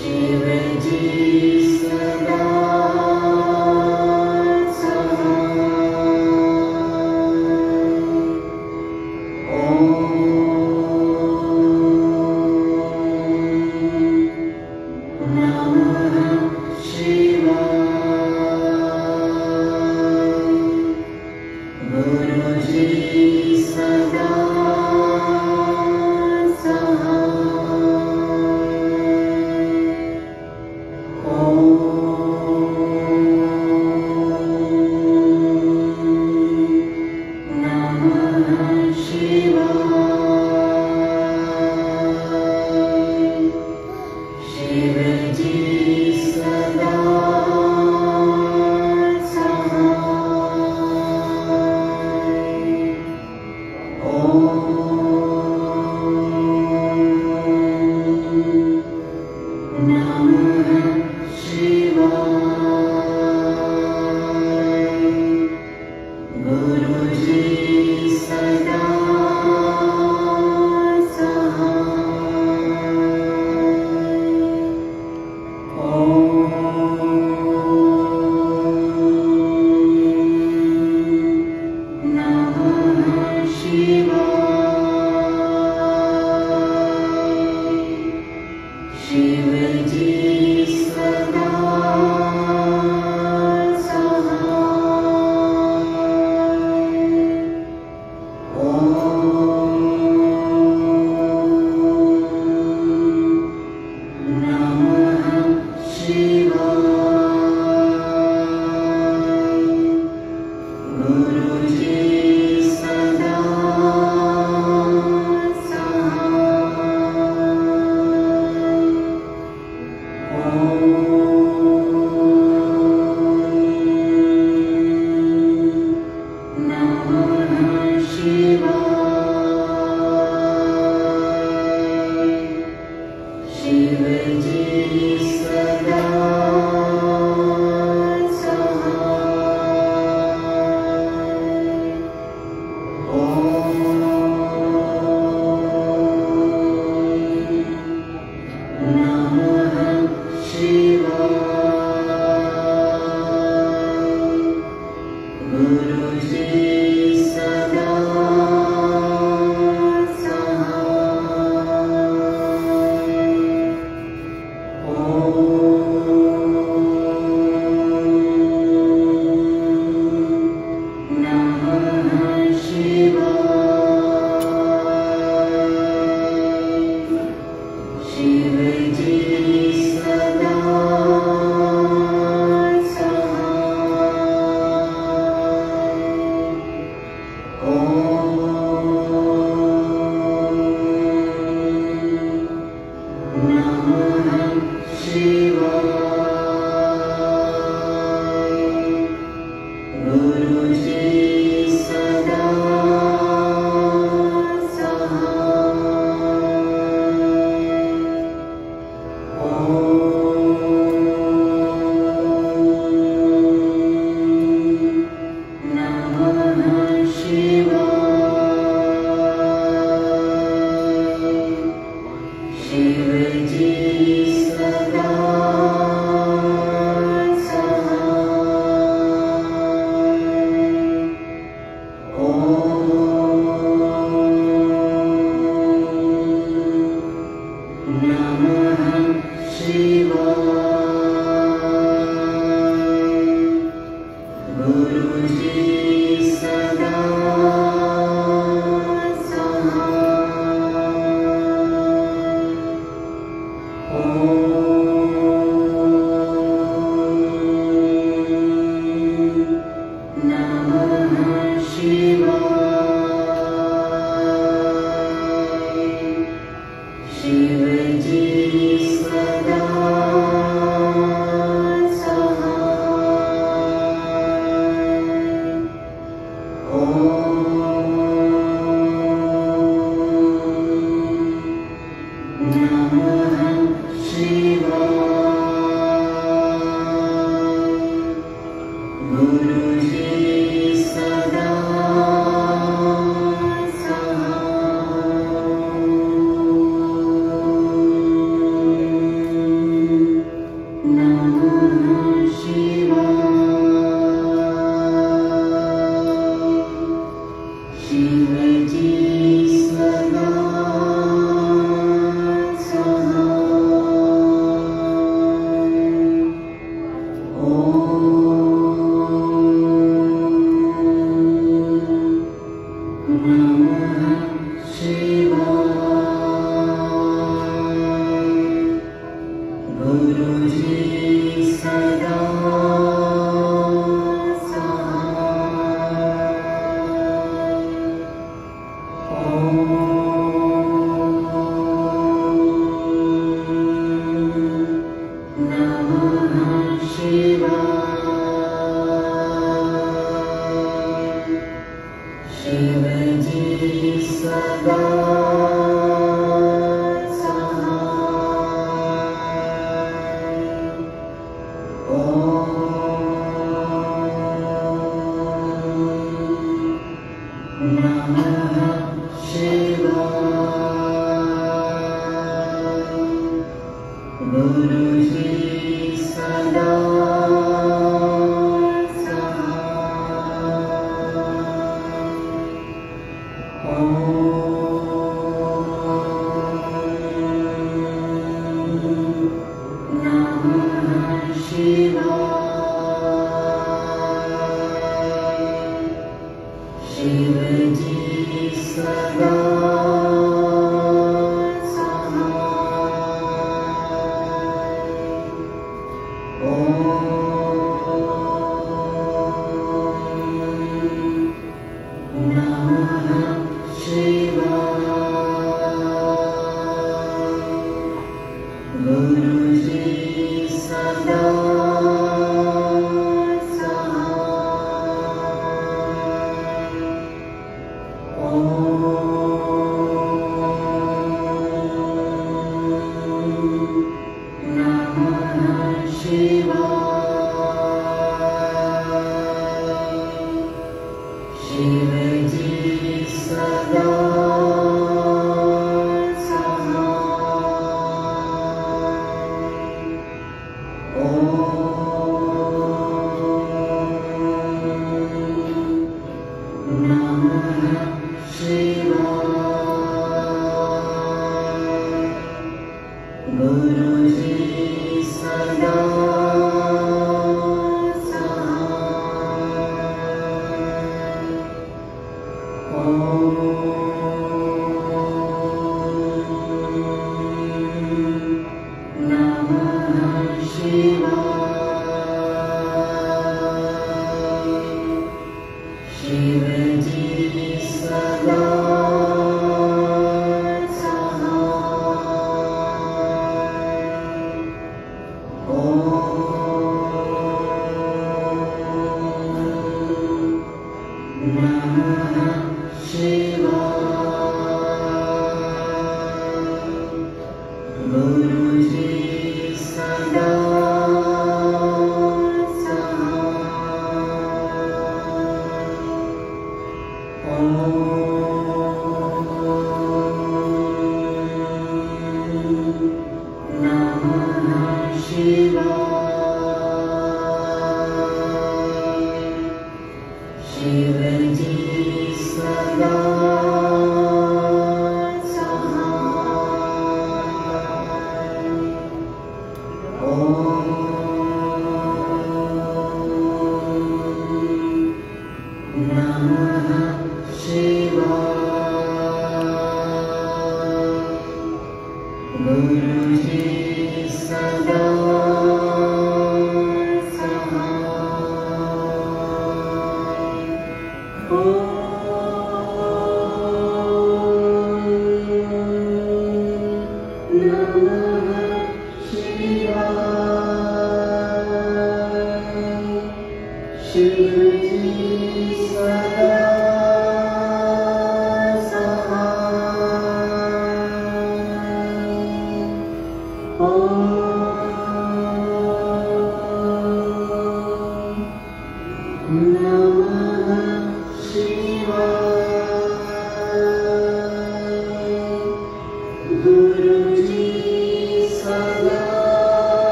Shivaji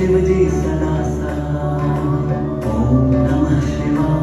Shiv जी सदा सहाय। ओम नमः शिवाय।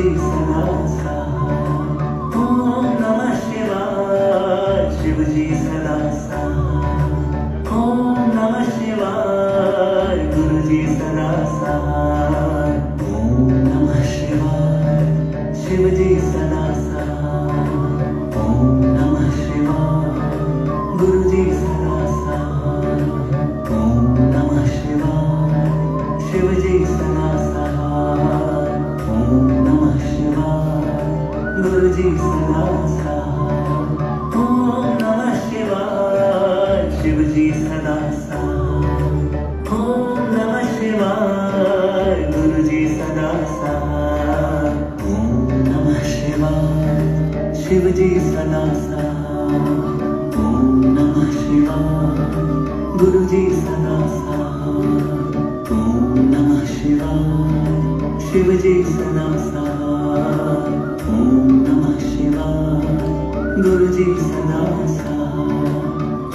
जी सदा साथ। ओम नमः शिवाय शिव जी सदा साथ। ओम नमः शिवाय गुरु जी सदा साथ। ओम नमः शिवाय शिव जी सदा साथ। ओम नमः शिवाय गुरु जी सदा साथ। ओम नमः शिवाय शिव जी सदा साथ। ओम नमः शिवाय गुरु जी सदा साथ। ओम नमः शिवाय शिव जी सदा साथ। ओम नमः शिवाय गुरु जी सदा साथ। ओम नमः शिवाय शिव जी सदा साथ। ओम नमः शिवाय गुरु जी सदा साथ। ओम नमः शिवाय शिव जी सदा साथ। ओम नमः शिवाय गुरु जी सदा साथ।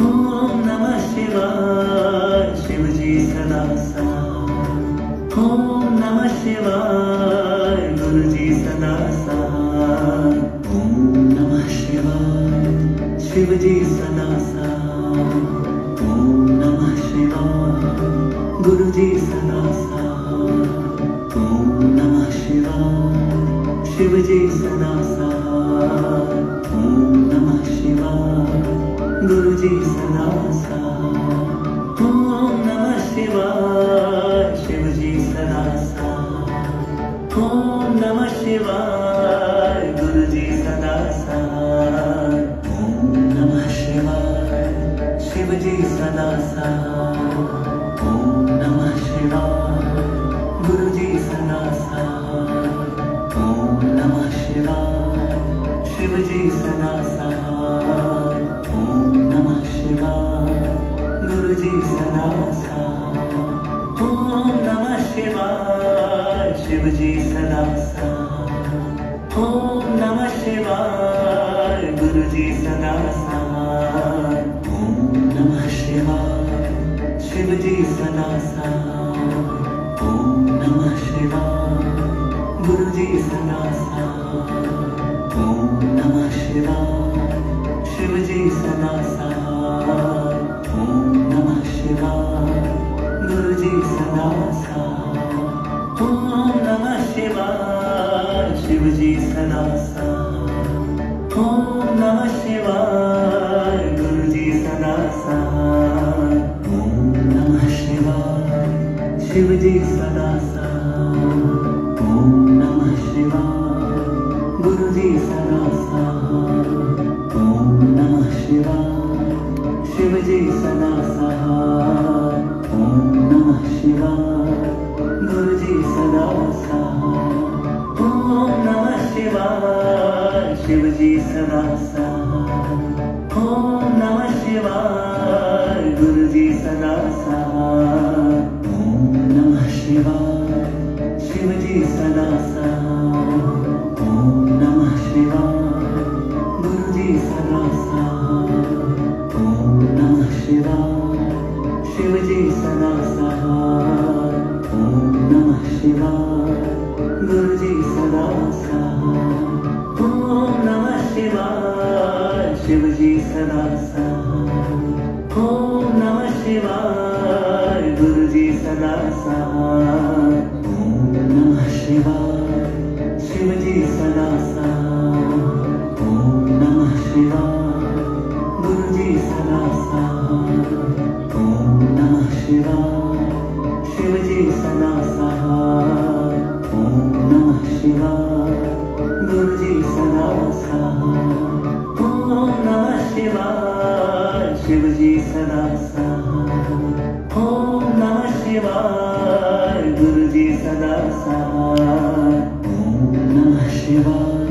ओम नमः शिवाय शिव जी सदा साथ। ओम नमः शिवाय गुरु जी सदा साथ। ओम नमः शिवाय शिव जी सदा साथ। ओम नमः शिवाय गुरु जी सदा साथ। ओम नमः शिवाय शिव जी सदा साथ। ओम नमः शिवाय गुरु जी सदा साथ। ओम नमः शिवाय शिव जी सदा साथ। ओम नमः शिवाय गुरु जी सदा साथ। ओम नमः शिवाय शिव जी सदा साथ। ओम नमः शिवाय गुरु जी सदा साथ। ओम नमः शिवाय शिव जी सदा साथ। ओम नमः शिवाय गुरु जी सदा साथ। ओम नमः शिवाय शिव जी सदा साथ। ओम नमः शिवाय गुरु जी सदा साथ। ओम नमः शिवाय शिव जी सदा साथ। ओम नमः शिवाय गुरु जी सदा साथ। ओम नमः शिवाय शिव जी सदा साथ। ओम नमः शिवाय गुरु जी सदा साथ। ओम नमः शिवाय शिव जी सदा साथ। ओम नमः शिवाय गुरु जी सदा साथ। ओम नमः शिवाय शिव जी सदा साथ। ओम नमः शिवाय गुरु जी सदा साथ। ओम नमः शिवाय शिव जी सदा साथ। ओम नमः शिवाय गुरु जी सदा साथ। ओम नमः शिवाय शिव जी सदा साथ। ओम नमः शिवाय गुरु जी सदा साथ। ओम नमः शिवाय शिव जी सदा साथ। ओम नमः शिवाय गुरु जी सदा साथ। ओम नमः शिवाय शिव जी सदा साथ। ओम नमः शिवाय गुरु जी सदा साथ। ओम नमः शिवाय शिव जी सदा साथ। ओम नमः शिवाय गुरु जी सदा साथ। ओम नमः शिवाय शिव जी सदा साथ। ओम नमः शिवाय गुरु जी सदा साथ। ओम नमः शिवाय शिव जी सदा साथ। ओम नमः शिवाय गुरु जी सदा साथ। ओम नमः शिवाय शिव जी सदा साथ। ओम नमः शिवाय गुरु जी सदा साथ। ओम नमः शिवाय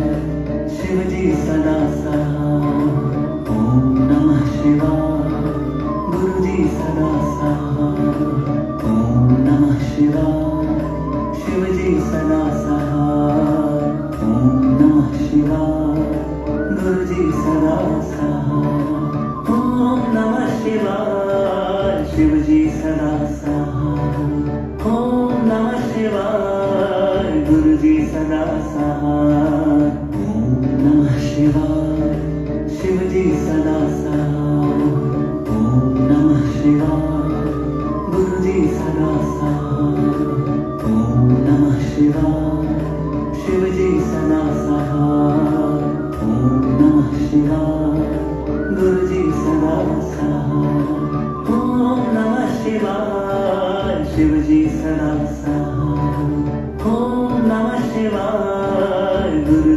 शिव जी सदा साथ। ओम नमः शिवाय गुरु जी सदा साथ। ओम नमः शिवाय शिव जी सदा साथ। ओम नमः शिवाय गुरु जी सदा साथ। ओम नमः शिवाय शिव जी सदा साथ। ओम नमः शिवाय गुरु जी सदा साथ।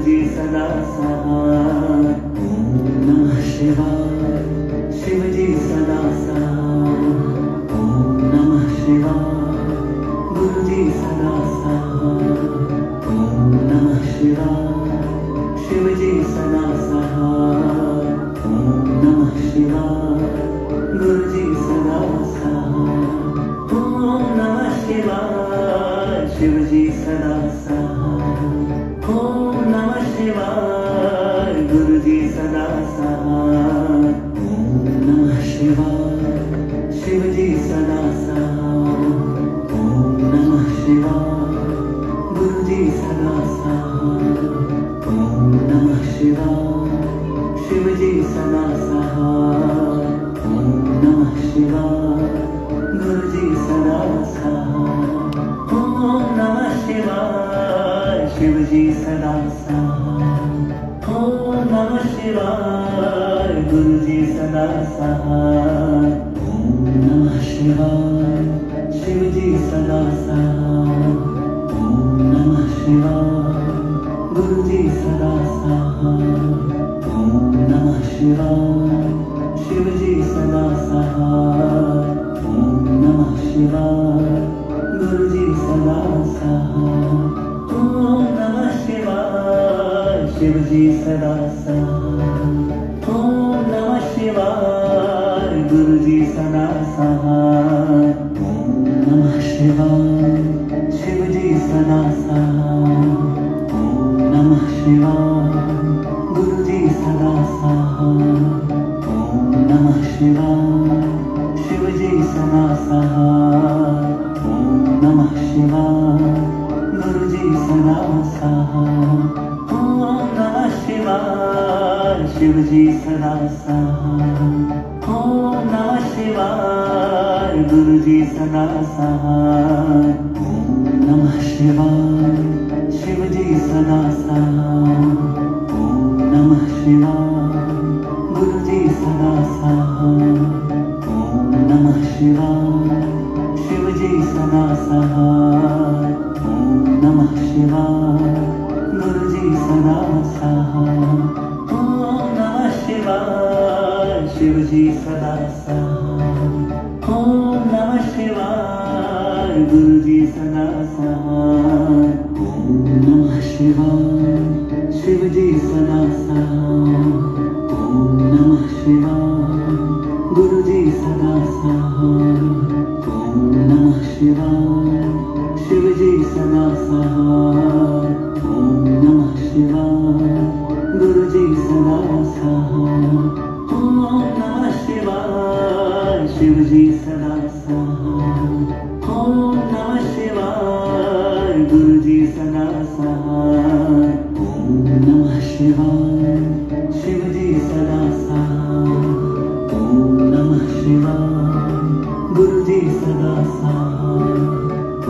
जी सदा सहाय। ओम नमः शिवाय, शिव जी सदा सहाय। ओम नमः शिवाय, गुरु जी सदा सहाय। ओम नमः शिवाय, शिव जी सदा सहाय। ओम नमः शिवाय, गुरु जी सदा सहाय। ओम नमः शिवाय, शिव जी सदा सहाय। ओम नमः शिवाय, गुरु जी सदा सहाय। ओम नमः शिवाय, शिव जी सदा सहाय। ओम नमः शिवाय, गुरु जी सदा सहाय। ओम नमः शिवाय, शिव जी सदा सहाय। ओम नमः शिवाय, गुरु जी सदा सहाय। ओम नमः शिवाय, शिव जी सदा सहाय। ओम नमः शिवाय, गुरु जी सदा सहाय। ओम नमः शिवाय, शिव जी सदा सहाय। ओम नमः शिवाय, गुरु जी सदा सहाय। ओम नमः शिवाय, शिव जी सदा सहाय। ओम नमः शिवाय, गुरु जी सदा सहाय। ओम नमः शिवाय, शिव जी सदा सहाय। ओम नमः शिवाय, गुरु जी सदा सहाय। ओम नमः शिवाय, शिव जी सदा सहाय। ओम नमः शिवाय, गुरु जी सदा सहाय। ओम नमः शिवाय, शिव जी सदा सहाय। ओम नमः शिवाय, गुरु जी सदा सहाय। ओम नमः शिवाय, शिव जी सदा सहाय। ओम नमः शिवाय, गुरु जी सदा सहाय। ओम नमः शिवाय, शिव जी सदा सहाय। ओम नमः शिवाय, गुरु जी सदा सहाय। ओम नमः शिवाय, शिव जी सदा सहाय। ओम नमः शिवाय, गुरु जी सदा सहाय। ओम नमः शिवाय, शिव जी सदा सहाय। ओम नमः शिवाय, गुरु जी सदा सहाय। ओम नमः शिवाय, शिव जी सदा सहाय। ओम नमः शिवाय, गुरु जी सदा सहाय। ओम नमः शिवाय, शिव जी सदा सहाय। ओम नमः शिवाय, गुरु जी सदा सहाय। ओम नमः शिवाय, शिव जी सदा सहाय। ओम नमः शिवाय, गुरु जी सदा सहाय। ओम नमः शिवाय, शिव जी सदा सहाय। ओम नमः शिवाय, गुरु जी सदा सहाय।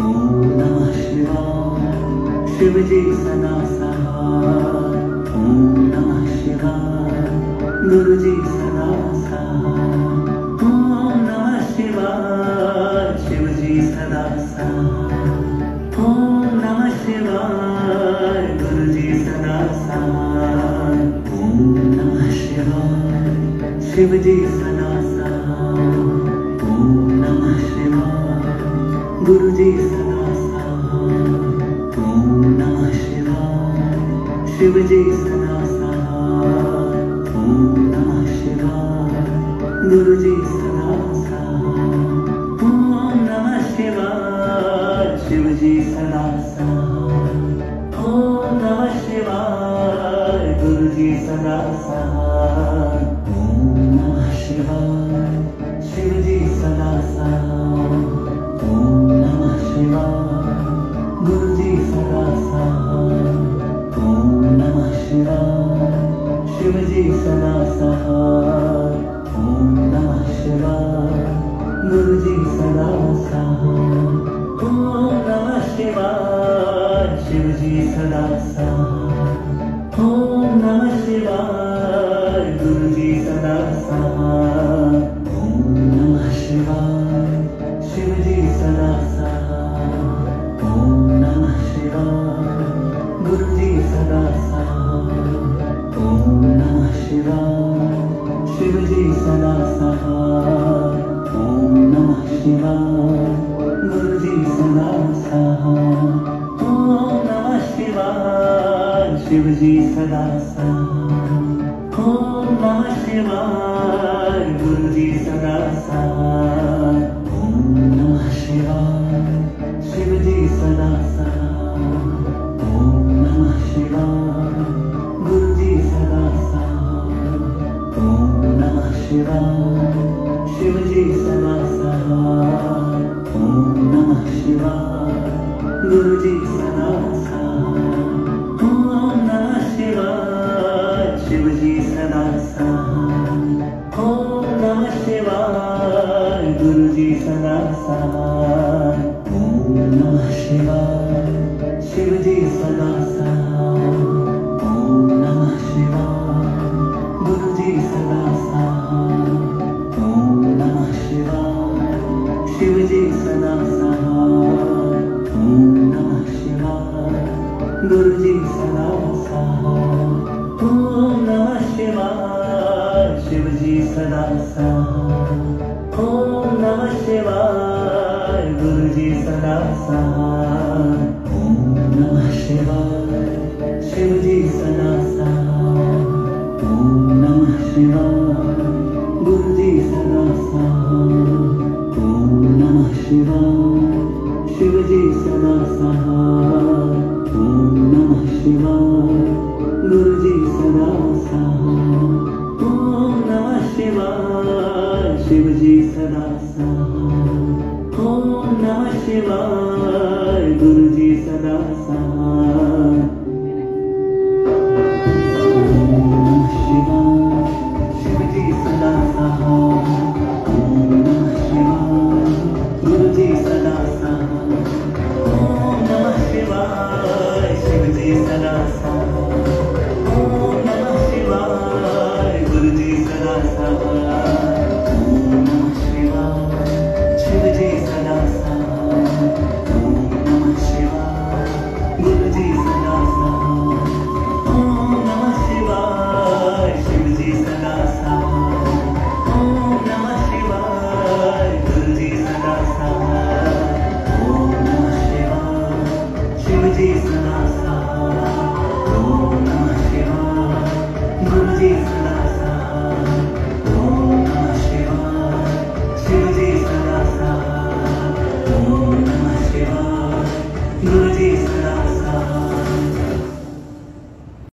ओम नमः शिवाय, शिव जी सदा सहाय। ओम नमः शिवाय, गुरु जी सदा सहाय। ओम नमः शिवाय, शिव जी सदा सहाय। ओम नमः शिवाय, गुरु जी सदा सहाय। ओम नमः शिवाय, शिव जी सदा सहाय। ओम नमः शिवाय, गुरु जी सदा सहाय। ओम नमः शिवाय, शिव जी सदा सहाय। ओम नमः शिवाय, गुरु जी सदा सहाय। ओम नमः शिवाय, शिव जी सदा सहाय। ओम नमः शिवाय, गुरु जी सदा सहाय। ओम नमः शिवाय, शिव जी सदा सहाय। ओम नमः शिवाय, गुरु जी सदा सहाय। ओम नमः शिवाय, शिव जी सदा सहाय। ओम नमः शिवाय, गुरु जी सदा सहाय। ओम नमः शिवाय, शिव जी सदा सहाय। ओम नमः शिवाय, गुरु जी सदा सहाय। ओम नमः शिवाय, शिव जी सदा सहाय। ओम नमः शिवाय, गुरु जी सदा सहाय। शिवाय शिव जी सदा सहाय। ओम नमः शिवाय गुरु जी सदा सहाय। ओम नमः शिवाय शिव जी सदा सहाय। ओम नमः शिवाय गुरु जी सदा सहाय। ओम नमः शिवाय शिव जी सदा सहाय। ओम नमः शिवाय गुरु जी सदा सहाय। ओम नमः शिवाय शिव जी सदा सहाय। ओम नमः शिवाय गुरु जी सदा सहाय। ओम नमः शिवाय शिव जी सदा सहाय। ओम नमः शिवाय गुरु जी सदा सहाय। ओम नमः शिवाय शिव जी सदा सहाय। ओम नमः शिवाय गुरु जी सदा सहाय। ओम नमः शिवाय शिव जी सदा सहाय। ओम नमः शिवाय गुरु जी सदा सहाय। ओम नमः शिवाय शिव जी सदा सहाय। ओम नमः शिवाय गुरु जी सदा सहाय। ओम नमः शिवाय शिव जी सदा सहाय। ओम नमः शिवाय गुरु जी सदा सहाय। ओम नमः शिवाय शिव जी सदा सहाय। ओम नमः शिवाय गुरु जी सदा सहाय। ओम नमः शिवाय शिव जी सदा सहाय। ओम नमः शिवाय